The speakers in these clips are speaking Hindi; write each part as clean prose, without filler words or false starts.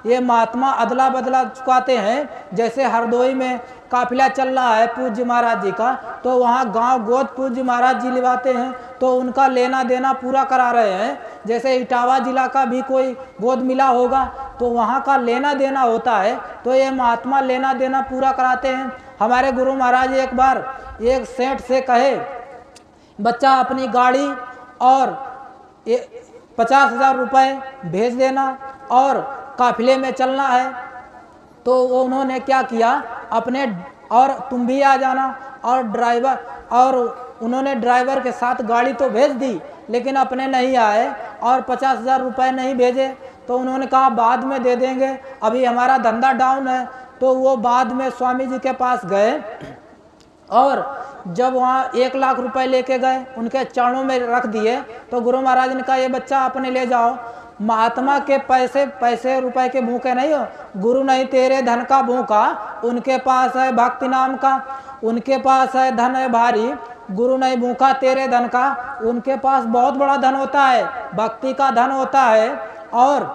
ये महात्मा अदला बदला चुकाते हैं। जैसे हरदोई में काफिला चल रहा है पूज्य महाराज जी का, तो वहाँ गांव गोद पूज्य महाराज जी लिवाते हैं, तो उनका लेना देना पूरा करा रहे हैं। जैसे इटावा जिला का भी कोई गोद मिला होगा तो वहाँ का लेना देना होता है, तो ये महात्मा लेना देना पूरा कराते हैं। हमारे गुरु महाराज एक बार एक सेठ से कहे, बच्चा अपनी गाड़ी और 50,000 रुपये भेज देना और काफिले में चलना है। तो वो उन्होंने क्या किया, अपने और तुम भी आ जाना, और ड्राइवर, और उन्होंने ड्राइवर के साथ गाड़ी तो भेज दी लेकिन अपने नहीं आए और 50,000 रुपये नहीं भेजे। तो उन्होंने कहा बाद में दे देंगे, अभी हमारा धंधा डाउन है। तो वो बाद में स्वामी जी के पास गए और जब वहाँ 1 लाख रुपए लेके गए, उनके चरणों में रख दिए, तो गुरु महाराज ने कहा ये बच्चा अपने ले जाओ। महात्मा के पैसे रुपए के भूखे नहीं हो, गुरु नहीं तेरे धन का भूखा, उनके पास है भक्ति नाम का, उनके पास है धन है भारी, गुरु नहीं भूखा तेरे धन का, उनके पास बहुत बड़ा धन होता है, भक्ति का धन होता है और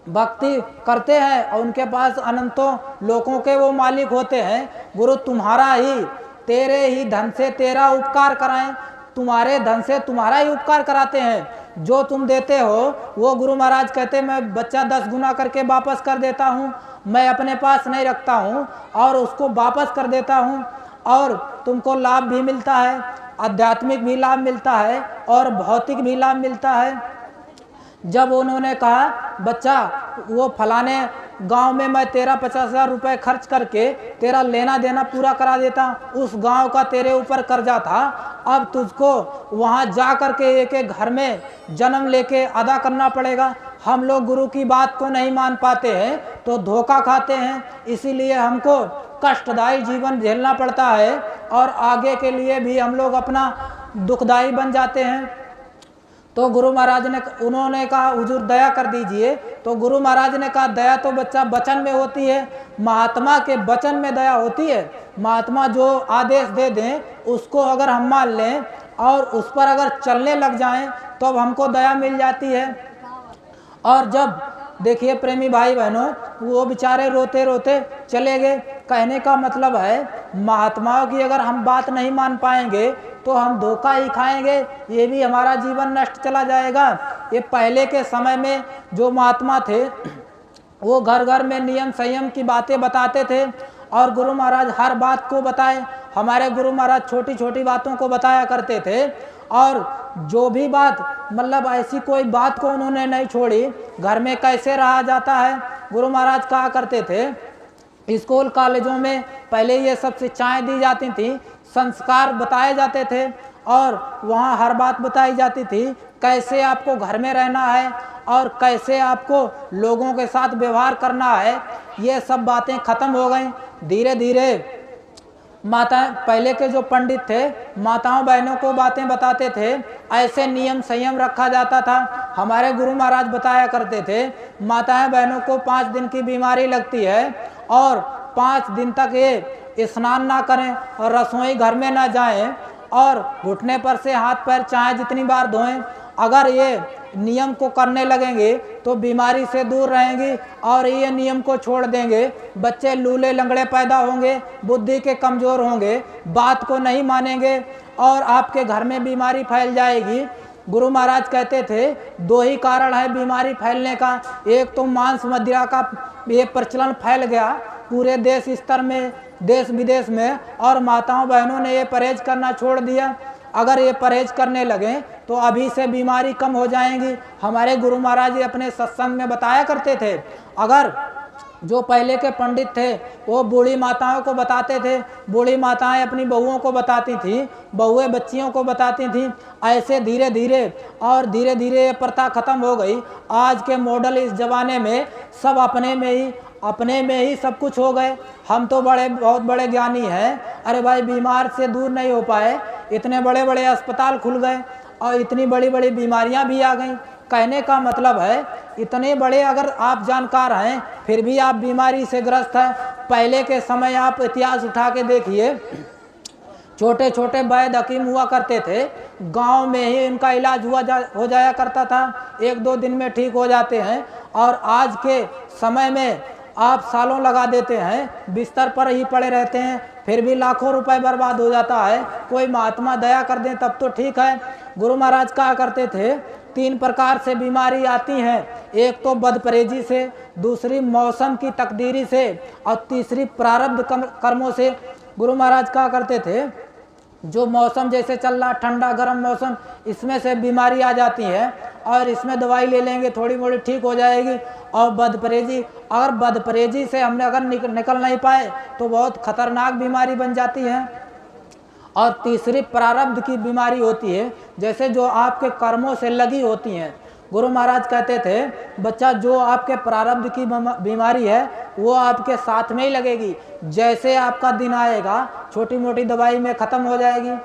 भक्ति करते हैं और उनके पास अनंतों लोगों के वो मालिक होते हैं। गुरु तुम्हारा ही, तेरे ही धन से तेरा उपकार कराएं, तुम्हारे धन से तुम्हारा ही उपकार कराते हैं। जो तुम देते हो वो गुरु महाराज कहते मैं बच्चा 10 गुना करके वापस कर देता हूँ, मैं अपने पास नहीं रखता हूँ और उसको वापस कर देता हूँ, और तुमको लाभ भी मिलता है, आध्यात्मिक भी लाभ मिलता है और भौतिक भी लाभ मिलता है। जब उन्होंने कहा बच्चा वो फलाने गांव में मैं तेरा 50,000 रुपये खर्च करके तेरा लेना देना पूरा करा देता, उस गांव का तेरे ऊपर कर्जा था, अब तुझको वहां जा करके एक एक घर में जन्म लेके अदा करना पड़ेगा। हम लोग गुरु की बात को नहीं मान पाते हैं तो धोखा खाते हैं, इसीलिए हमको कष्टदायी जीवन झेलना पड़ता है और आगे के लिए भी हम लोग अपना दुखदायी बन जाते हैं। तो गुरु महाराज ने उन्होंने कहा हुजूर दया कर दीजिए। तो गुरु महाराज ने कहा दया तो बच्चा वचन में होती है, महात्मा के वचन में दया होती है। महात्मा जो आदेश दे दें उसको अगर हम मान लें और उस पर अगर चलने लग जाएं तो अब हमको दया मिल जाती है। और जब देखिए प्रेमी भाई बहनों, वो बेचारे रोते रोते चले गए। कहने का मतलब है महात्माओं की अगर हम बात नहीं मान पाएंगे तो हम धोखा ही खाएंगे, ये भी हमारा जीवन नष्ट चला जाएगा। ये पहले के समय में जो महात्मा थे वो घर घर में नियम संयम की बातें बताते थे और गुरु महाराज हर बात को बताए। हमारे गुरु महाराज छोटी छोटी बातों को बताया करते थे और जो भी बात मतलब ऐसी कोई बात को उन्होंने नहीं छोड़ी। घर में कैसे रहा जाता है, गुरु महाराज कहा करते थे स्कूल कॉलेजों में पहले ये सब शिक्षाएं दी जाती थी, संस्कार बताए जाते थे और वहाँ हर बात बताई जाती थी, कैसे आपको घर में रहना है और कैसे आपको लोगों के साथ व्यवहार करना है। ये सब बातें खत्म हो गई। धीरे धीरे माताएं, पहले के जो पंडित थे माताओं बहनों को बातें बताते थे, ऐसे नियम संयम रखा जाता था। हमारे गुरु महाराज बताया करते थे माताएं बहनों को 5 दिन की बीमारी लगती है और 5 दिन तक ये स्नान ना करें और रसोई घर में ना जाएं और घुटने पर से हाथ पैर चाहे जितनी बार धोएं। अगर ये नियम को करने लगेंगे तो बीमारी से दूर रहेंगी और ये नियम को छोड़ देंगे, बच्चे लूले लंगड़े पैदा होंगे, बुद्धि के कमज़ोर होंगे, बात को नहीं मानेंगे और आपके घर में बीमारी फैल जाएगी। गुरु महाराज कहते थे 2 ही कारण है बीमारी फैलने का, एक तो मांस मदिरा का ये प्रचलन फैल गया पूरे देश स्तर में, देश विदेश में, और माताओं बहनों ने ये परहेज करना छोड़ दिया। अगर ये परहेज करने लगे तो अभी से बीमारी कम हो जाएंगी। हमारे गुरु महाराज जी अपने सत्संग में बताया करते थे, अगर जो पहले के पंडित थे वो बूढ़ी माताओं को बताते थे, बूढ़ी माताएं अपनी बहुओं को बताती थी, बहुएं बच्चियों को बताती थी। ऐसे धीरे धीरे ये प्रथा खत्म हो गई। आज के मॉडल इस जमाने में सब अपने में ही सब कुछ हो गए। हम तो बहुत बड़े ज्ञानी हैं, अरे भाई बीमार से दूर नहीं हो पाए, इतने बड़े बड़े अस्पताल खुल गए और इतनी बड़ी बड़ी बीमारियां भी आ गई। कहने का मतलब है इतने बड़े अगर आप जानकार हैं फिर भी आप बीमारी से ग्रस्त हैं। पहले के समय आप इतिहास उठा के देखिए, छोटे छोटे वैद्य हकीम हुआ करते थे, गांव में ही इनका इलाज हो जाया करता था, 1-2 दिन में ठीक हो जाते हैं। और आज के समय में आप सालों लगा देते हैं, बिस्तर पर ही पड़े रहते हैं, फिर भी लाखों रुपए बर्बाद हो जाता है। कोई महात्मा दया कर दें तब तो ठीक है। गुरु महाराज कहा करते थे 3 प्रकार से बीमारी आती हैं, एक तो बदपरहेजी से, दूसरी मौसम की तकदीरी से और तीसरी प्रारब्ध कर्मों से। गुरु महाराज कहा करते थे जो मौसम जैसे चल रहा ठंडा गर्म मौसम, इसमें से बीमारी आ जाती है और इसमें दवाई ले लेंगे थोड़ी मोड़ी ठीक हो जाएगी। और बदपरहेजी, अगर बदपरहेजी से हमने अगर निकल नहीं पाए तो बहुत खतरनाक बीमारी बन जाती है। और तीसरी प्रारब्ध की बीमारी होती है, जैसे जो आपके कर्मों से लगी होती हैं। गुरु महाराज कहते थे बच्चा जो आपके प्रारब्ध की बीमारी है वो आपके साथ में ही लगेगी, जैसे आपका दिन आएगा छोटी मोटी दवाई में ख़त्म हो जाएगी।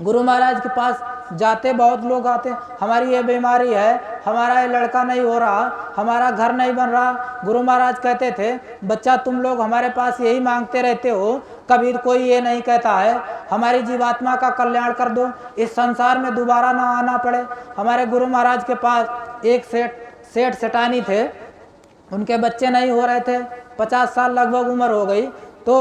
गुरु महाराज के पास जाते बहुत लोग आते, हमारी ये बीमारी है, हमारा ये लड़का नहीं हो रहा, हमारा घर नहीं बन रहा। गुरु महाराज कहते थे बच्चा तुम लोग हमारे पास यही मांगते रहते हो, कभी कोई ये नहीं कहता है हमारी जीवात्मा का कल्याण कर दो, इस संसार में दोबारा ना आना पड़े। हमारे गुरु महाराज के पास एक सेठ सेठानी थे, उनके बच्चे नहीं हो रहे थे, 50 साल लगभग उम्र हो गई। तो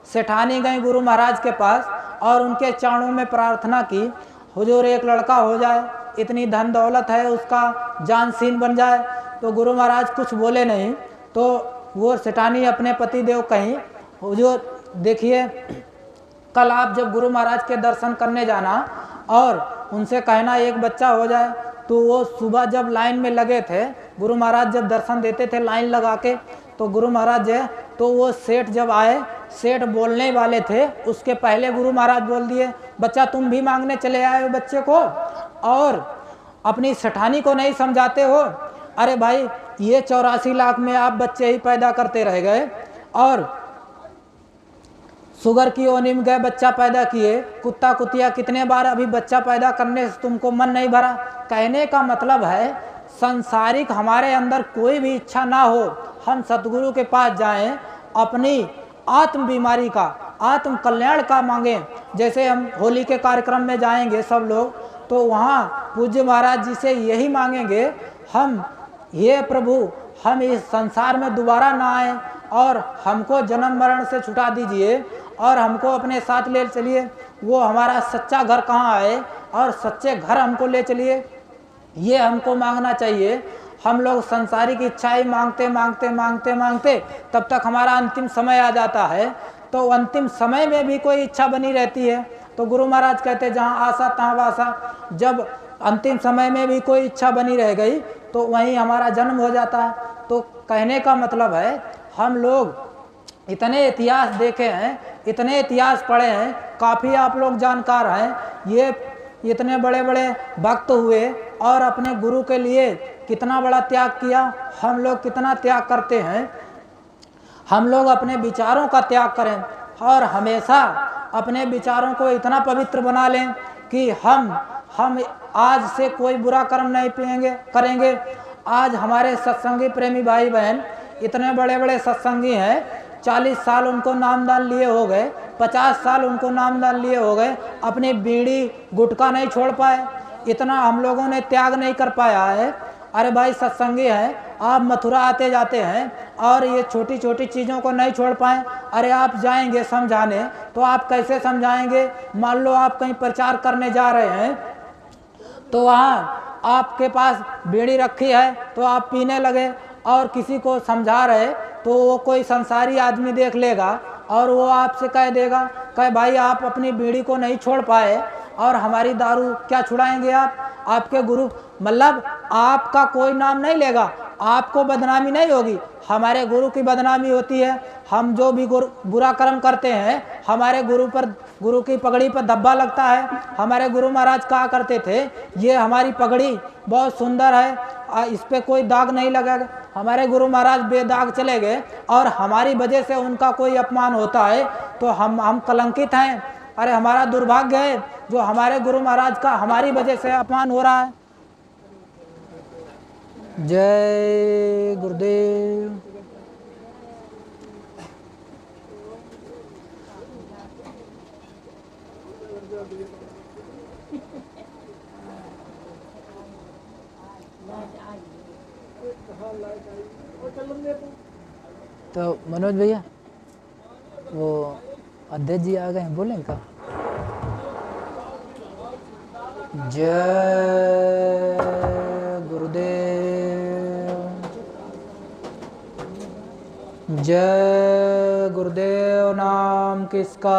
सेठानी गई गुरु महाराज के पास और उनके चरणों में प्रार्थना की, हुजूर एक लड़का हो जाए, इतनी धन दौलत है, उसका जानसीन बन जाए। तो गुरु महाराज कुछ बोले नहीं। तो वो सेठानी अपने पति देव कहीं, हुजूर देखिए कल आप जब गुरु महाराज के दर्शन करने जाना और उनसे कहना एक बच्चा हो जाए। तो वो सुबह जब लाइन में लगे थे, गुरु महाराज जब दर्शन देते थे लाइन लगा के, तो गुरु महाराज है तो वो सेठ जब आए, सेठ बोलने वाले थे उसके पहले गुरु महाराज बोल दिए बच्चा तुम भी मांगने चले आए हो बच्चे को और अपनी सेठानी को नहीं समझाते हो। अरे भाई ये 84 लाख में आप बच्चे ही पैदा करते रह गए और शुगर की योनि में गए बच्चा पैदा किए, कुत्ता कुतिया कितने बार अभी बच्चा पैदा करने से तुमको मन नहीं भरा। कहने का मतलब है संसारिक हमारे अंदर कोई भी इच्छा ना हो, हम सतगुरु के पास जाएं, अपनी आत्म बीमारी का आत्म कल्याण का मांगें। जैसे हम होली के कार्यक्रम में जाएंगे सब लोग, तो वहाँ पूज्य महाराज जी से यही मांगेंगे हम, ये प्रभु हम इस संसार में दोबारा ना आए और हमको जन्म मरण से छुटा दीजिए और हमको अपने साथ ले चलिए। वो हमारा सच्चा घर कहाँ है और सच्चे घर हमको ले चलिए, ये हमको मांगना चाहिए। हम लोग संसारिक इच्छाएं मांगते मांगते मांगते मांगते तब तक हमारा अंतिम समय आ जाता है। तो अंतिम समय में भी कोई इच्छा बनी रहती है। तो गुरु महाराज कहते जहाँ आशा तहाँ वासा, जब अंतिम समय में भी कोई इच्छा बनी रह गई तो वहीं हमारा जन्म हो जाता है। तो कहने का मतलब है हम लोग इतने इतिहास देखे हैं, इतने इतिहास पढ़े हैं, काफ़ी आप लोग जानकार हैं, ये इतने बड़े बड़े भक्त हुए और अपने गुरु के लिए कितना बड़ा त्याग किया। हम लोग कितना त्याग करते हैं। हम लोग अपने विचारों का त्याग करें और हमेशा अपने विचारों को इतना पवित्र बना लें कि हम आज से कोई बुरा कर्म नहीं करेंगे। आज हमारे सत्संगी प्रेमी भाई बहन इतने बड़े बड़े सत्संगी हैं, 40 साल उनको नामदान लिए हो गए, 50 साल उनको नामदान लिए हो गए, अपनी बीड़ी गुटखा नहीं छोड़ पाए, इतना हम लोगों ने त्याग नहीं कर पाया है। अरे भाई सत्संगी हैं, आप मथुरा आते जाते हैं और ये छोटी छोटी चीज़ों को नहीं छोड़ पाएँ। अरे आप जाएंगे समझाने तो आप कैसे समझाएंगे? मान लो आप कहीं प्रचार करने जा रहे हैं तो वहाँ आपके पास बीड़ी रखी है तो आप पीने लगे और किसी को समझा रहे तो वो कोई संसारी आदमी देख लेगा और वो आपसे कह देगा कहे भाई आप अपनी बीड़ी को नहीं छोड़ पाए और हमारी दारू क्या छुड़ाएंगे आप? आपके गुरु मतलब आपका कोई नाम नहीं लेगा, आपको बदनामी नहीं होगी, हमारे गुरु की बदनामी होती है। हम जो भी बुरा कर्म करते हैं हमारे गुरु की पगड़ी पर धब्बा लगता है। हमारे गुरु महाराज कहा करते थे ये हमारी पगड़ी बहुत सुंदर है, इस पे कोई दाग नहीं लगेगा। हमारे गुरु महाराज बेदाग चले गए और हमारी वजह से उनका कोई अपमान होता है तो हम कलंकित हैं। अरे हमारा दुर्भाग्य है जो हमारे गुरु महाराज का हमारी वजह से अपमान हो रहा है। जय गुरुदेव। हाँ तो मनोज भैया वो अध्यक्ष जी आ गए हैं, बोलें क्या? जय गुरुदेव, जय गुरुदेव। नाम किसका?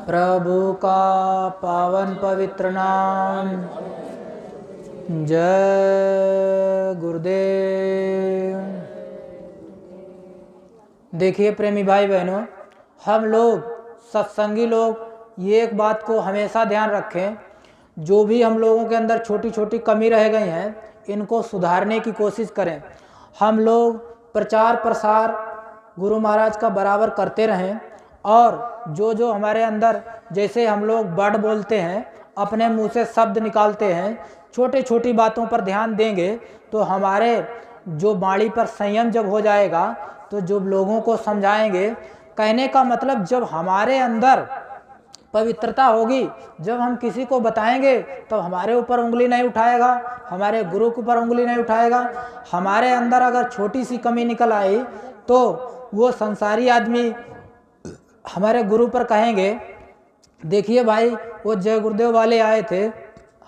प्रभु का पावन पवित्र नाम। जय गुरुदेव। देखिए प्रेमी भाई बहनों, हम लोग सत्संगी लोग ये एक बात को हमेशा ध्यान रखें, जो भी हम लोगों के अंदर छोटी छोटी कमी रह गई हैं इनको सुधारने की कोशिश करें। हम लोग प्रचार प्रसार गुरु महाराज का बराबर करते रहें, और जो जो हमारे अंदर, जैसे हम लोग वर्ड बोलते हैं, अपने मुंह से शब्द निकालते हैं, छोटी छोटी बातों पर ध्यान देंगे तो हमारे जो वाणी पर संयम जब हो जाएगा तो जो लोगों को समझाएंगे, कहने का मतलब जब हमारे अंदर पवित्रता होगी, जब हम किसी को बताएंगे तो हमारे ऊपर उंगली नहीं उठाएगा, हमारे गुरु के ऊपर उंगली नहीं उठाएगा। हमारे अंदर अगर छोटी सी कमी निकल आई तो वो संसारी आदमी हमारे गुरु पर कहेंगे, देखिए भाई वो जय गुरुदेव वाले आए थे,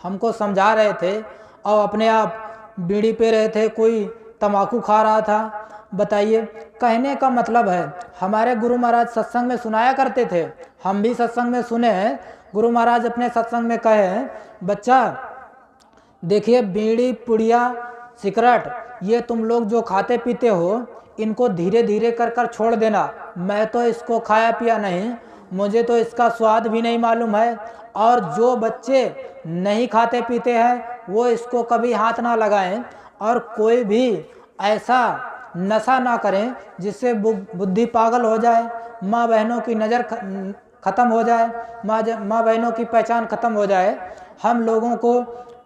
हमको समझा रहे थे और अपने आप बीड़ी पे रहे थे, कोई तंबाकू खा रहा था। बताइए, कहने का मतलब है हमारे गुरु महाराज सत्संग में सुनाया करते थे, हम भी सत्संग में सुने हैं। गुरु महाराज अपने सत्संग में कहे हैं, बच्चा देखिए बीड़ी पुड़िया सिगरेट ये तुम लोग जो खाते पीते हो इनको धीरे धीरे कर कर छोड़ देना। मैं तो इसको खाया पिया नहीं, मुझे तो इसका स्वाद भी नहीं मालूम है, और जो बच्चे नहीं खाते पीते हैं वो इसको कभी हाथ ना लगाएं, और कोई भी ऐसा नशा ना करें जिससे बुद्धि पागल हो जाए, माँ बहनों की नज़र ख़त्म हो जाए, माँ बहनों की पहचान ख़त्म हो जाए। हम लोगों को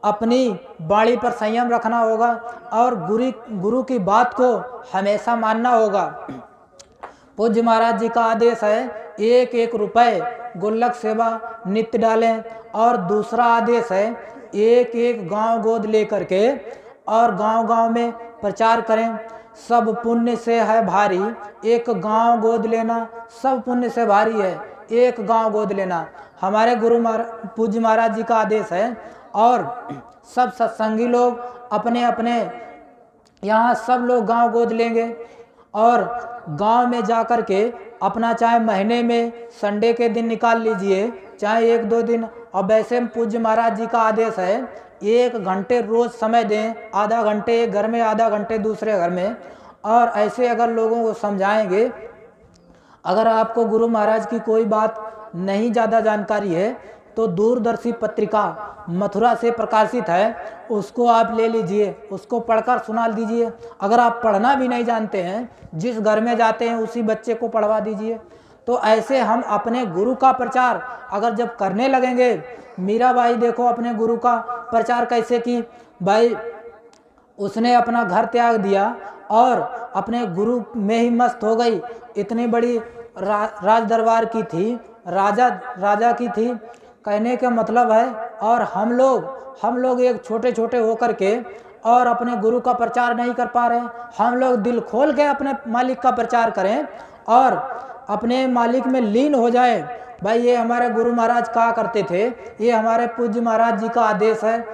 अपनी वाणी पर संयम रखना होगा और गुरु की बात को हमेशा मानना होगा। पूज्य महाराज जी का आदेश है 1-1 रुपए गुल्लक सेवा नित्य डालें, और दूसरा आदेश है 1-1 गांव गोद लेकर के और गांव-गांव में प्रचार करें। सब पुण्य से है भारी, एक गांव गोद लेना सब पुण्य से भारी है, एक गांव गोद लेना हमारे गुरु पूज्य महाराज जी का आदेश है। और सब सत्संगी लोग अपने अपने यहाँ सब लोग गांव गोद लेंगे, और गांव में जा कर के अपना चाहे महीने में संडे के दिन निकाल लीजिए, चाहे 1-2 दिन। और वैसे पूज्य महाराज जी का आदेश है 1 घंटे रोज समय दें, आधा घंटे एक घर में, आधा घंटे दूसरे घर में। और ऐसे अगर लोगों को समझाएंगे, अगर आपको गुरु महाराज की कोई बात नहीं ज़्यादा जानकारी है तो दूरदर्शी पत्रिका मथुरा से प्रकाशित है, उसको आप ले लीजिए, उसको पढ़कर सुना दीजिए। अगर आप पढ़ना भी नहीं जानते हैं, जिस घर में जाते हैं उसी बच्चे को पढ़वा दीजिए। तो ऐसे हम अपने गुरु का प्रचार अगर जब करने लगेंगे, मीराबाई देखो अपने गुरु का प्रचार कैसे की भाई, उसने अपना घर त्याग दिया और अपने गुरु में ही मस्त हो गई। इतनी बड़ी राज दरबार की थी, राजा की थी, कहने का मतलब है। और हम लोग एक छोटे छोटे होकर के और अपने गुरु का प्रचार नहीं कर पा रहे हैं। हम लोग दिल खोल के अपने मालिक का प्रचार करें और अपने मालिक में लीन हो जाए। भाई ये हमारे गुरु महाराज कहा करते थे, ये हमारे पूज्य महाराज जी का आदेश है,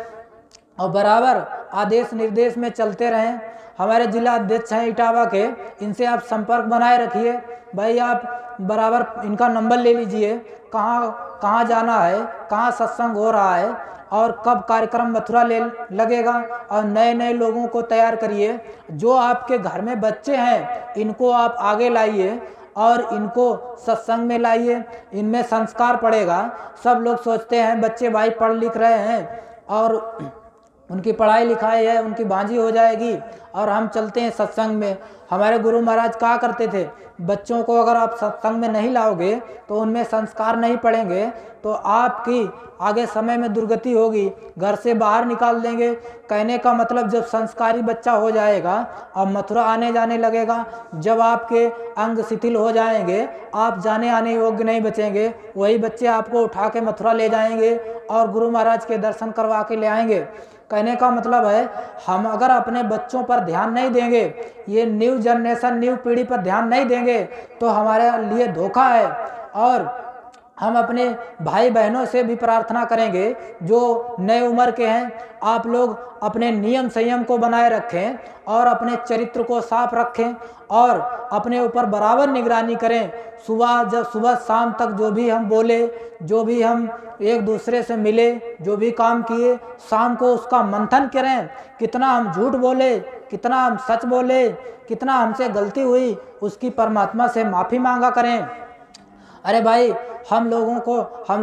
और बराबर आदेश निर्देश में चलते रहें। हमारे जिला अध्यक्ष हैं इटावा के, इनसे आप संपर्क बनाए रखिए। भाई आप बराबर इनका नंबर ले लीजिए, कहाँ जाना है, कहाँ सत्संग हो रहा है और कब कार्यक्रम मथुरा ले लगेगा, और नए नए लोगों को तैयार करिए। जो आपके घर में बच्चे हैं इनको आप आगे लाइए और इनको सत्संग में लाइए, इनमें संस्कार पड़ेगा। सब लोग सोचते हैं बच्चे भाई पढ़ लिख रहे हैं और उनकी पढ़ाई लिखाई है, उनकी बांझी हो जाएगी और हम चलते हैं सत्संग में। हमारे गुरु महाराज कहा करते थे, बच्चों को अगर आप सत्संग में नहीं लाओगे तो उनमें संस्कार नहीं पड़ेंगे तो आपकी आगे समय में दुर्गति होगी, घर से बाहर निकाल देंगे। कहने का मतलब जब संस्कारी बच्चा हो जाएगा और मथुरा आने जाने लगेगा, जब आपके अंग शिथिल हो जाएंगे, आप जाने आने योग्य नहीं बचेंगे, वही बच्चे आपको उठा के मथुरा ले जाएंगे और गुरु महाराज के दर्शन करवा के ले आएंगे। कहने का मतलब है हम अगर अपने बच्चों पर ध्यान नहीं देंगे, ये न्यू जनरेशन न्यू पीढ़ी पर ध्यान नहीं देंगे तो हमारे लिए धोखा है। और हम अपने भाई बहनों से भी प्रार्थना करेंगे जो नए उम्र के हैं, आप लोग अपने नियम संयम को बनाए रखें और अपने चरित्र को साफ रखें और अपने ऊपर बराबर निगरानी करें। सुबह शाम तक जो भी हम बोले, जो भी हम एक दूसरे से मिले, जो भी काम किए, शाम को उसका मंथन करें, कितना हम झूठ बोले, कितना हम सच बोले, कितना हमसे गलती हुई, उसकी परमात्मा से माफ़ी मांगा करें। अरे भाई, हम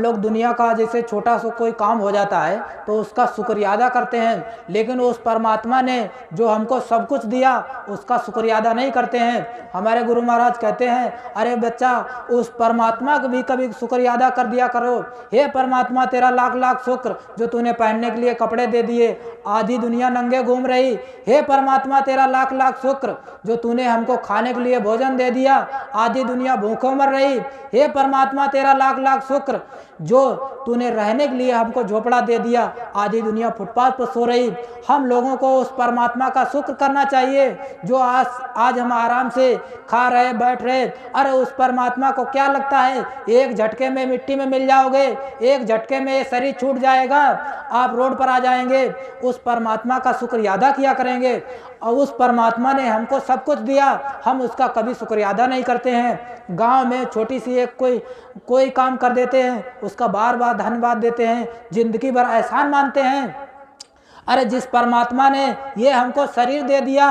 लोग दुनिया का जैसे छोटा सा कोई काम हो जाता है तो उसका शुक्रिया अदा करते हैं, लेकिन उस परमात्मा ने जो हमको सब कुछ दिया उसका शुक्रिया अदा नहीं करते हैं। हमारे गुरु महाराज कहते हैं, अरे बच्चा, उस परमात्मा को भी कभी शुक्रिया अदा कर दिया करो। हे परमात्मा, तेरा लाख लाख शुक्र जो तूने पहनने के लिए कपड़े दे दिए, आधी दुनिया नंगे घूम रही। हे परमात्मा, तेरा लाख लाख शुक्र जो तूने हमको खाने के लिए भोजन दे दिया, आधी दुनिया भूखों मर रही। हे परमात्मा, तेरा लाख लाख शुक्र जो तूने रहने के लिए हमको झोपड़ा दे दिया, आधी दुनिया फुटपाथ पर सो रही। हम लोगों को उस परमात्मा का शुक्र करना चाहिए जो आज हम आराम से खा रहे, बैठ रहे। अरे उस परमात्मा को क्या लगता है एक झटके में मिट्टी में मिल जाओगे, एक झटके में शरीर छूट जाएगा, आप रोड पर आ जाएंगे। उस परमात्मा का शुक्रिया अदा किया करेंगे। और उस परमात्मा ने हमको सब कुछ दिया, हम उसका कभी शुक्रिया अदा नहीं करते हैं। गांव में छोटी सी एक कोई काम कर देते हैं, उसका बार बार धन्यवाद देते हैं, जिंदगी भर एहसान मानते हैं। अरे जिस परमात्मा ने ये हमको शरीर दे दिया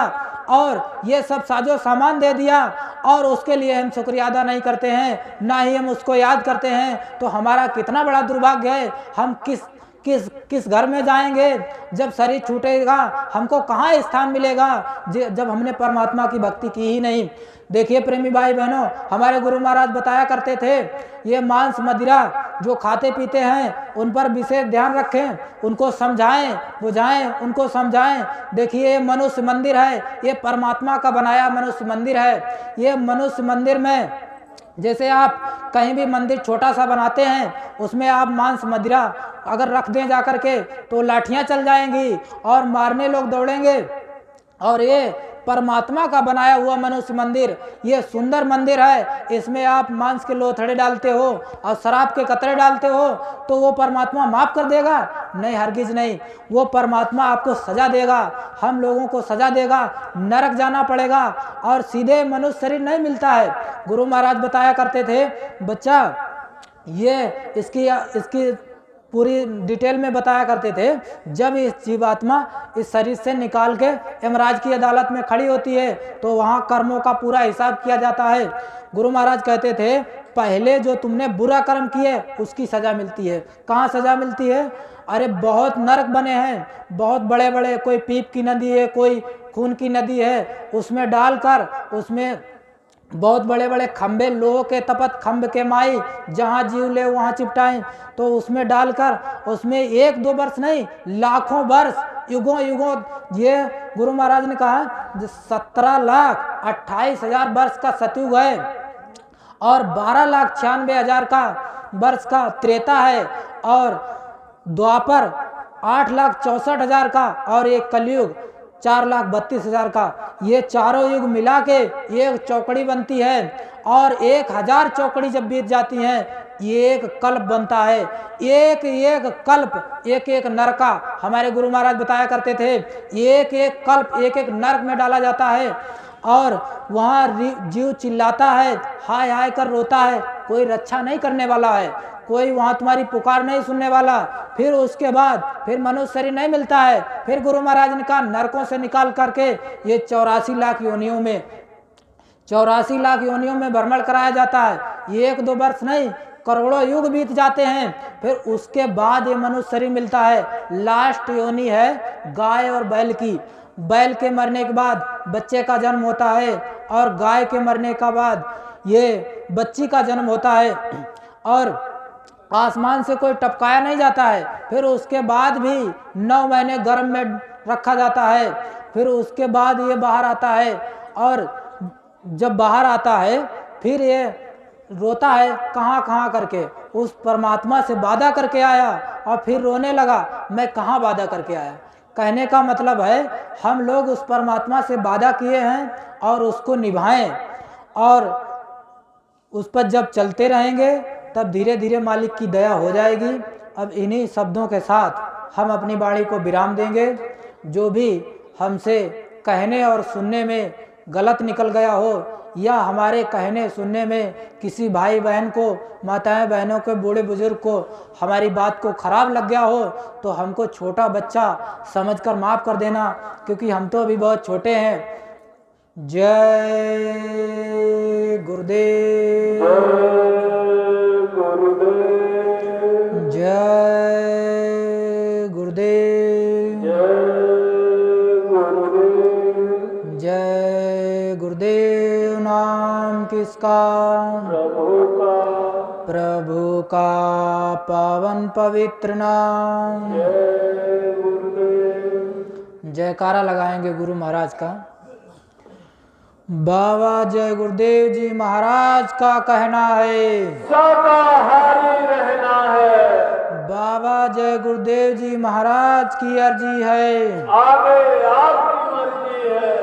और ये सब साजो सामान दे दिया और उसके लिए हम शुक्रिया अदा नहीं करते हैं, ना ही हम उसको याद करते हैं, तो हमारा कितना बड़ा दुर्भाग्य है। हम किस घर में जाएंगे जब शरीर छूटेगा, हमको कहाँ स्थान मिलेगा जब हमने परमात्मा की भक्ति की ही नहीं। देखिए प्रेमी भाई बहनों, हमारे गुरु महाराज बताया करते थे, ये मांस मदिरा जो खाते पीते हैं उन पर विशेष ध्यान रखें, उनको समझाएं, बुझाएं, उनको समझाएं। देखिए ये मनुष्य मंदिर है, ये परमात्मा का बनाया मनुष्य मंदिर है। ये मनुष्य मंदिर में जैसे आप कहीं भी मंदिर छोटा सा बनाते हैं, उसमें आप मांस मदिरा अगर रख दें जा कर के तो लाठियां चल जाएंगी और मारने लोग दौड़ेंगे। और ये परमात्मा का बनाया हुआ मनुष्य मंदिर, ये सुंदर मंदिर है, इसमें आप मांस के लोथड़े डालते हो और शराब के कतरे डालते हो तो वो परमात्मा माफ़ कर देगा? नहीं, हरगिज नहीं। वो परमात्मा आपको सजा देगा, हम लोगों को सजा देगा, नरक जाना पड़ेगा और सीधे मनुष्य शरीर नहीं मिलता है। गुरु महाराज बताया करते थे, बच्चा ये इसकी पूरी डिटेल में बताया करते थे, जब इस जीवात्मा इस शरीर से निकाल के यमराज की अदालत में खड़ी होती है तो वहाँ कर्मों का पूरा हिसाब किया जाता है। गुरु महाराज कहते थे, पहले जो तुमने बुरा कर्म किए उसकी सज़ा मिलती है। कहाँ सज़ा मिलती है? अरे बहुत नरक बने हैं, बहुत बड़े बड़े, कोई पीप की नदी है, कोई खून की नदी है, उसमें डालकर उसमें बहुत बड़े बड़े खंबे, लोह के तपत खंभ के माई, जहाँ जीव ले वहाँ चिपटाएं, तो उसमें डालकर उसमें 1-2 वर्ष नहीं, लाखों वर्ष, युगों युगों, ये गुरु महाराज ने कहा 17,28,000 वर्ष का सतयुग है और 12,96,000 का वर्ष का त्रेता है और द्वापर 8,64,000 का और एक कलयुग 4,32,000 का। ये चारों युग मिला के एक चौकड़ी बनती है और 1,000 चौकड़ी जब बीत जाती हैं ये एक कल्प बनता है। एक एक कल्प, एक एक नरका, हमारे गुरु महाराज बताया करते थे, एक एक कल्प एक एक नरक में डाला जाता है और वहाँ जीव चिल्लाता है, हाय हाय कर रोता है, कोई रक्षा नहीं करने वाला है, कोई वहाँ तुम्हारी पुकार नहीं सुनने वाला। फिर उसके बाद फिर मनुष्य शरीर नहीं मिलता है। फिर गुरु महाराज ने कहा नरकों से निकाल करके ये 84 लाख योनियों में 84 लाख योनियों में भ्रमण कराया जाता है। ये 1-2 वर्ष नहीं, करोड़ों युग बीत जाते हैं, फिर उसके बाद ये मनुष्य शरीर मिलता है। लास्ट योनि है गाय और बैल की। बैल के मरने के बाद बच्चे का जन्म होता है और गाय के मरने का बाद ये बच्ची का जन्म होता है और आसमान से कोई टपकाया नहीं जाता है। फिर उसके बाद भी 9 महीने गर्भ में रखा जाता है। फिर उसके बाद ये बाहर आता है और जब बाहर आता है फिर ये रोता है कहाँ कहाँ करके, उस परमात्मा से वादा करके आया और फिर रोने लगा, मैं कहाँ वादा करके आया, कहने का मतलब है हम लोग उस परमात्मा से वादा किए हैं और उसको निभाएं, और उस पर जब चलते रहेंगे तब धीरे धीरे मालिक की दया हो जाएगी। अब इन्हीं शब्दों के साथ हम अपनी वाणी को विराम देंगे। जो भी हमसे कहने और सुनने में गलत निकल गया हो, या हमारे कहने सुनने में किसी भाई बहन को, माताएं बहनों को, बूढ़े बुजुर्ग को हमारी बात को खराब लग गया हो, तो हमको छोटा बच्चा समझकर माफ़ कर देना, क्योंकि हम तो अभी बहुत छोटे हैं। जय गुरुदेव, जय गुरुदेव, जय गुरुदेव। नाम किसका? प्रभु का पावन पवित्र नाम। जयकारा लगाएंगे गुरु महाराज का। बाबा जय गुरुदेव जी महाराज का कहना है शाकाहारी रहना है। बाबा जय गुरुदेव जी महाराज की अर्जी है, आगे आपकी मर्जी है।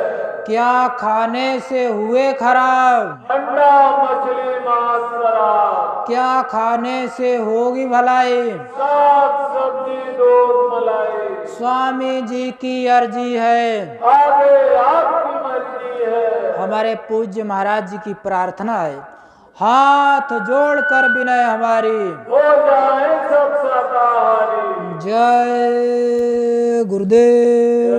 क्या खाने से हुए खराब, अंडा मछली मांस शराब, क्या खाने से होगी भलाई, साग सब्जी दूध मलाई। स्वामी जी की अर्जी है। आगे आपकी मर्जी है। हमारे पूज्य महाराज जी की प्रार्थना है, हाथ जोड़कर विनय हमारी, हो जाए सब शाकाहारी। जय गुरुदेव।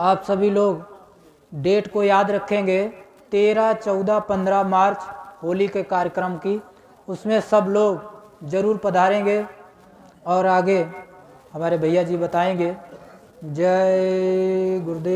आप सभी लोग डेट को याद रखेंगे, 13, 14, 15 मार्च होली के कार्यक्रम की, उसमें सब लोग जरूर पधारेंगे और आगे हमारे भैया जी बताएंगे। जय गुरुदेव।